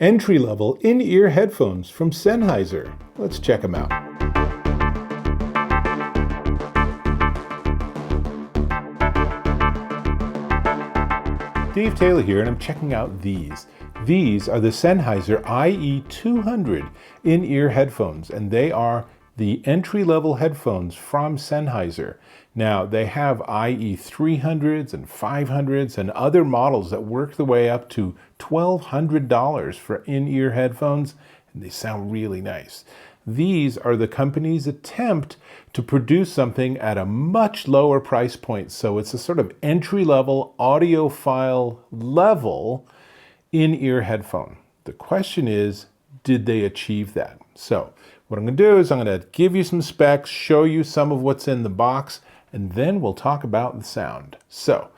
entry-level in-ear headphones from Sennheiser. Let's check them out. Dave Taylor here, and I'm checking out these. These are the Sennheiser IE 200 in-ear headphones, and they are the entry-level headphones from Sennheiser. Now, they have IE 300s and 500s and other models that work their way up to $1,200 for in-ear headphones, and they sound really nice. These are the company's attempt to produce something at a much lower price point. So it's a sort of entry-level audiophile level in-ear headphone. The question is, did they achieve that? So what I'm going to do is I'm going to give you some specs, show you some of what's in the box, and then we'll talk about the sound. So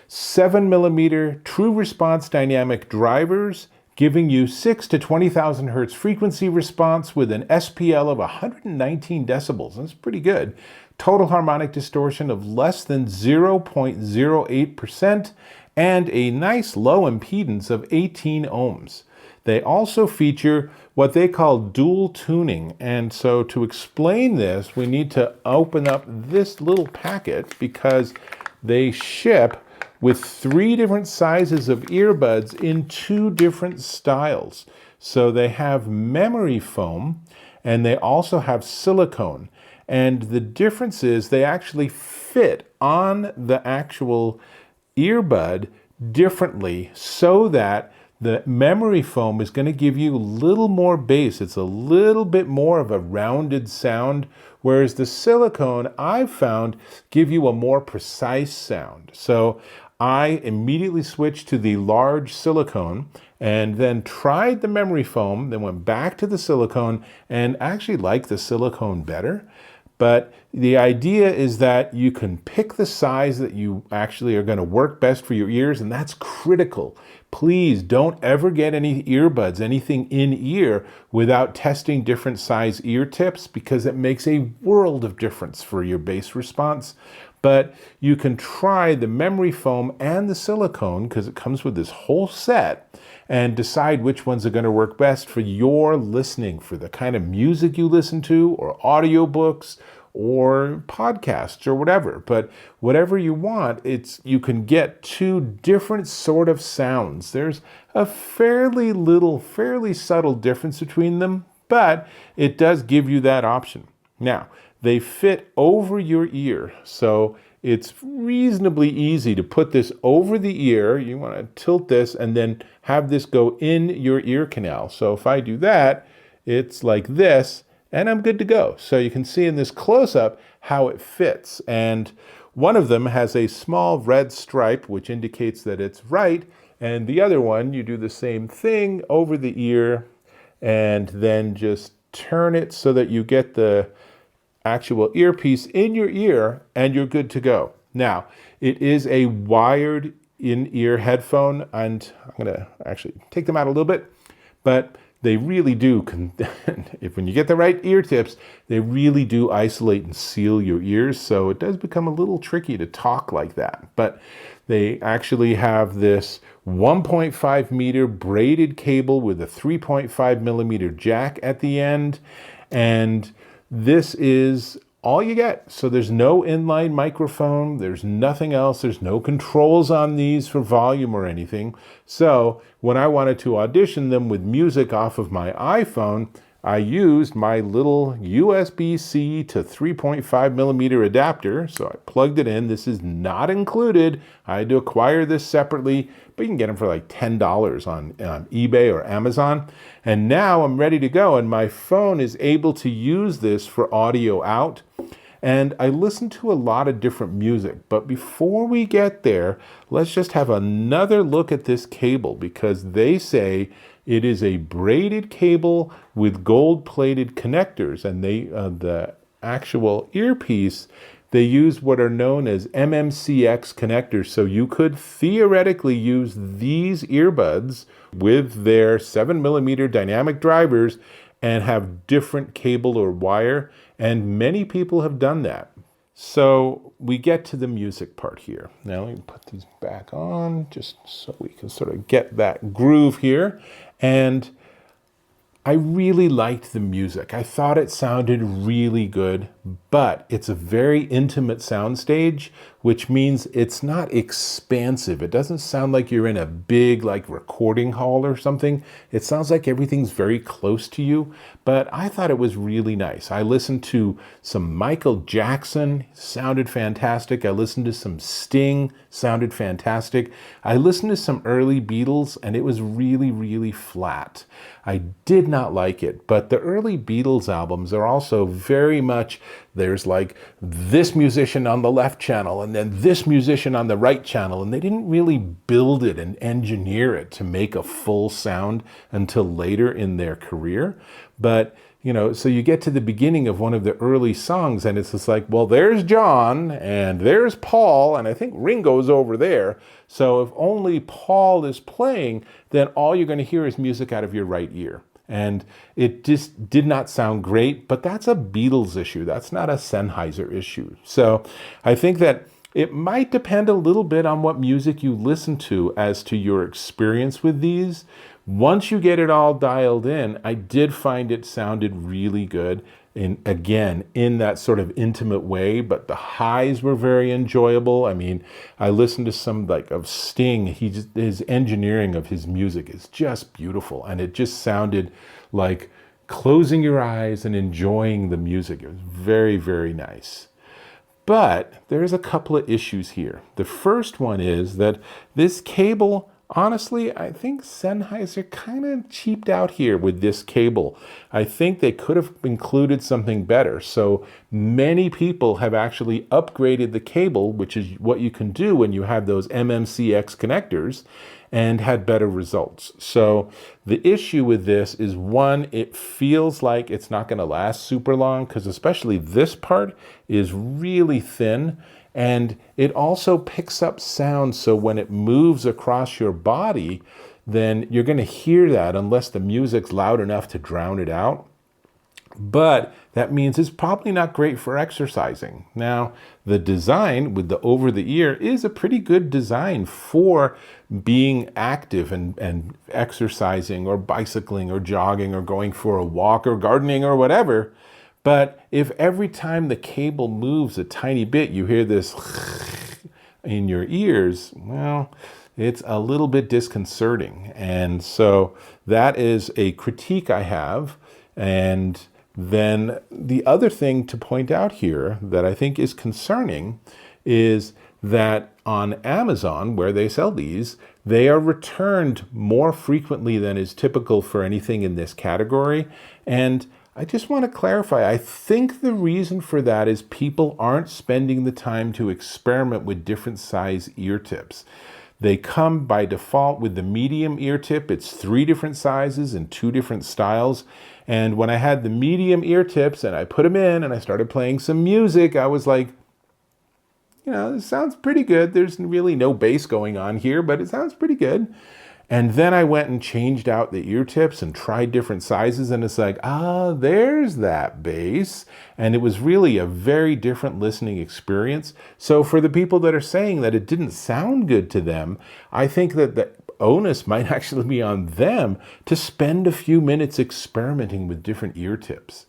7mm true response dynamic drivers, giving you 6 to 20,000 hertz frequency response with an SPL of 119 decibels. That's pretty good. Total harmonic distortion of less than 0.08% and a nice low impedance of 18 ohms. They also feature what they call dual tuning. And so to explain this, we need to open up this little packet because they ship with 3 different sizes of earbuds in 2 different styles. So they have memory foam and they also have silicone. And the difference is they actually fit on the actual earbud differently so that the memory foam is going to give you a little more bass. It's a little bit more of a rounded sound, whereas the silicone, I've found, give you a more precise sound. So I immediately switched to the large silicone and then tried the memory foam, then went back to the silicone and actually liked the silicone better. But the idea is that you can pick the size that you actually are going to work best for your ears, and that's critical. Please don't ever get any earbuds, anything in ear, without testing different size ear tips, because it makes a world of difference for your bass response. But you can try the memory foam and the silicone, because it comes with this whole set, and decide which ones are going to work best for your listening, for the kind of music you listen to, or audiobooks, or podcasts, or whatever. But whatever you want, you can get 2 different sort of sounds. There's a fairly subtle difference between them, but it does give you that option. Now, they fit over your ear, so it's reasonably easy to put this over the ear. You want to tilt this and then have this go in your ear canal. So if I do that, it's like this, and I'm good to go. So you can see in this close-up how it fits. And one of them has a small red stripe, which indicates that it's right. And the other one, you do the same thing over the ear and then just turn it so that you get the actual earpiece in your ear and you're good to go. Now, it is a wired in-ear headphone, and I'm going to actually take them out a little bit, but they really do, when you get the right ear tips, they really do isolate and seal your ears, so it does become a little tricky to talk like that. But they actually have this 1.5 meter braided cable with a 3.5 millimeter jack at the end, and this is all you get. So there's no inline microphone, there's nothing else, there's no controls on these for volume or anything. So when I wanted to audition them with music off of my iPhone, I used my little USB-C to 3.5 millimeter adapter. So I plugged it in. This is not included. I had to acquire this separately, but you can get them for like $10 on eBay or Amazon. And now I'm ready to go, and my phone is able to use this for audio out. And I listen to a lot of different music, but before we get there, let's just have another look at this cable, because they say it is a braided cable with gold-plated connectors, and the actual earpiece, they use what are known as MMCX connectors. So you could theoretically use these earbuds with their 7mm dynamic drivers and have different cable or wire, and many people have done that. So we get to the music part here. Now let me put these back on just so we can sort of get that groove here. And I really liked the music. I thought it sounded really good, but it's a very intimate soundstage, which means it's not expansive. It doesn't sound like you're in a big like recording hall or something. It sounds like everything's very close to you, but I thought it was really nice. I listened to some Michael Jackson, sounded fantastic. I listened to some Sting, sounded fantastic. I listened to some early Beatles, and it was really, really flat. I did not like it, but the early Beatles albums are also very much, there's like this musician on the left channel and then this musician on the right channel, and they didn't really build it and engineer it to make a full sound until later in their career. But so you get to the beginning of one of the early songs and it's just like, well, there's John and there's Paul and I think Ringo's over there. So if only Paul is playing, then all you're going to hear is music out of your right ear. And it just did not sound great, but that's a Beatles issue. That's not a Sennheiser issue. So I think that it might depend a little bit on what music you listen to as to your experience with these. Once you get it all dialed in, I did find it sounded really good. Again, in that sort of intimate way, but the highs were very enjoyable. I mean, I listened to some of Sting. His engineering of his music is just beautiful, and it just sounded like closing your eyes and enjoying the music. It was very, very nice. But there's a couple of issues here. The first one is that this cable, honestly, I think Sennheiser kind of cheaped out here with this cable. I think they could have included something better. So many people have actually upgraded the cable, which is what you can do when you have those MMCX connectors, and had better results. So the issue with this is, one, it feels like it's not going to last super long, because especially this part is really thin. And it also picks up sound, so when it moves across your body, then you're going to hear that unless the music's loud enough to drown it out. But that means it's probably not great for exercising. Now, the design with the over-the-ear is a pretty good design for being active and exercising or bicycling or jogging or going for a walk or gardening or whatever. But if every time the cable moves a tiny bit, you hear this in your ears, well, it's a little bit disconcerting. And so that is a critique I have. And then the other thing to point out here that I think is concerning is that on Amazon, where they sell these, they are returned more frequently than is typical for anything in this category. And I just want to clarify, I think the reason for that is people aren't spending the time to experiment with different size ear tips. They come by default with the medium ear tip. It's 3 different sizes and 2 different styles. And when I had the medium ear tips and I put them in and I started playing some music, I was like, this sounds pretty good. There's really no bass going on here, but it sounds pretty good. And then I went and changed out the ear tips and tried different sizes, and it's like, there's that bass. And it was really a very different listening experience. So for the people that are saying that it didn't sound good to them, I think that the onus might actually be on them to spend a few minutes experimenting with different ear tips.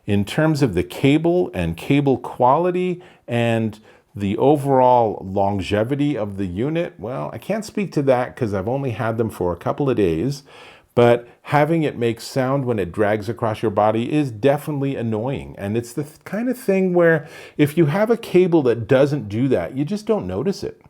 In terms of the cable and cable quality and the overall longevity of the unit, well, I can't speak to that because I've only had them for a couple of days, but having it make sound when it drags across your body is definitely annoying. And it's the kind of thing where if you have a cable that doesn't do that, you just don't notice it.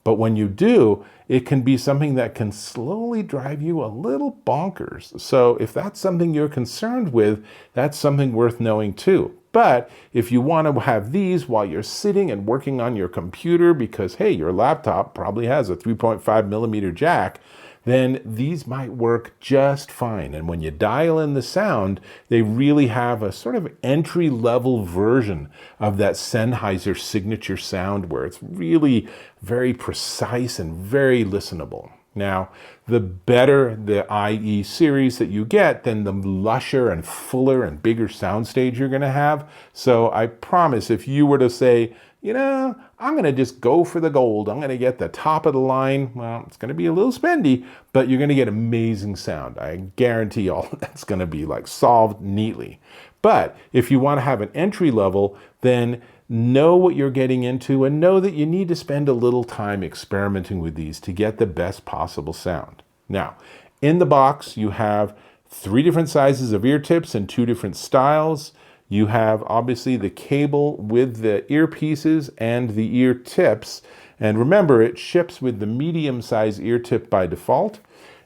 But when you do, it can be something that can slowly drive you a little bonkers. So if that's something you're concerned with, that's something worth knowing too. But if you want to have these while you're sitting and working on your computer because, hey, your laptop probably has a 3.5 millimeter jack, then these might work just fine. And when you dial in the sound, they really have a sort of entry-level version of that Sennheiser signature sound where it's really very precise and very listenable. Now, the better the IE series that you get, then the lusher and fuller and bigger soundstage you're going to have. So I promise, if you were to say, you know, I'm going to just go for the gold, I'm going to get the top of the line, well, it's going to be a little spendy, but you're going to get amazing sound. I guarantee all that's going to be like solved neatly. But if you want to have an entry level, then know what you're getting into and know that you need to spend a little time experimenting with these to get the best possible sound. Now, in the box, you have 3 different sizes of ear tips and 2 different styles. You have obviously the cable with the earpieces and the ear tips. And remember, it ships with the medium size ear tip by default.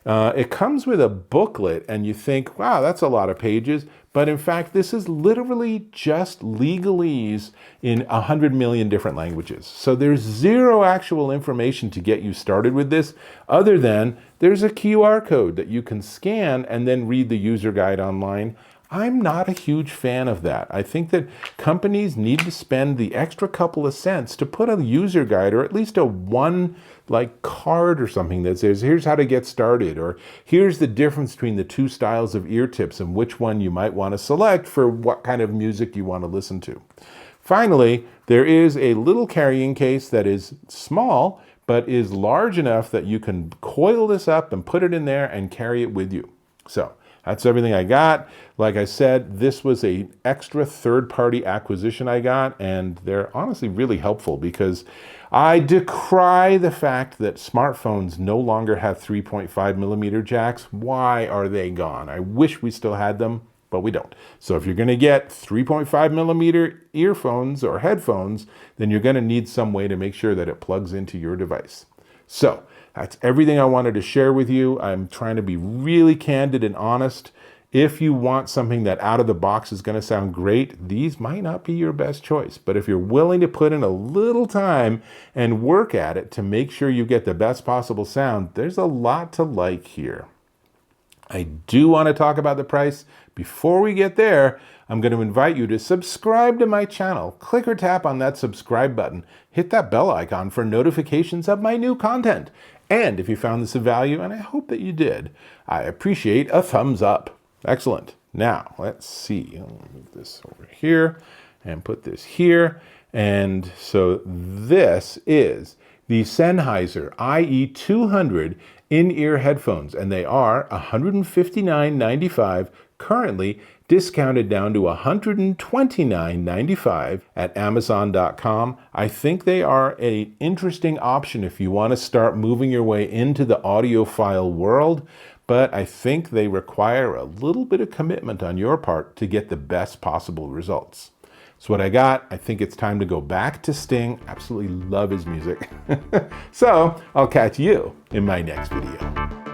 It comes with a booklet and you think, wow, that's a lot of pages. But in fact, this is literally just legalese in 100 million different languages. So there's zero actual information to get you started with this, other than there's a QR code that you can scan and then read the user guide online. I'm not a huge fan of that. I think that companies need to spend the extra couple of cents to put a user guide, or at least a one like card or something that says, here's how to get started, or here's the difference between the 2 styles of ear tips and which one you might want to select for what kind of music you want to listen to. Finally, there is a little carrying case that is small, but is large enough that you can coil this up and put it in there and carry it with you. So that's everything I got. Like I said, this was an extra third-party acquisition I got, and they're honestly really helpful because I decry the fact that smartphones no longer have 3.5 millimeter jacks. Why are they gone? I wish we still had them, but we don't. So if you're going to get 3.5 millimeter earphones or headphones, then you're going to need some way to make sure that it plugs into your device. So that's everything I wanted to share with you. I'm trying to be really candid and honest. If you want something that out of the box is going to sound great, these might not be your best choice. But if you're willing to put in a little time and work at it to make sure you get the best possible sound, there's a lot to like here. I do want to talk about the price. Before we get there, I'm going to invite you to subscribe to my channel. Click or tap on that subscribe button. Hit that bell icon for notifications of my new content. And if you found this of value, and I hope that you did, I appreciate a thumbs up. Excellent. Now, let's see. I'll move this over here and put this here. And so this is the Sennheiser IE 200 in-ear headphones, and they are $159.95, currently discounted down to $129.95 at Amazon.com. I think they are an interesting option if you want to start moving your way into the audiophile world, but I think they require a little bit of commitment on your part to get the best possible results. That's what I got. I think it's time to go back to Sting. Absolutely love his music. So I'll catch you in my next video.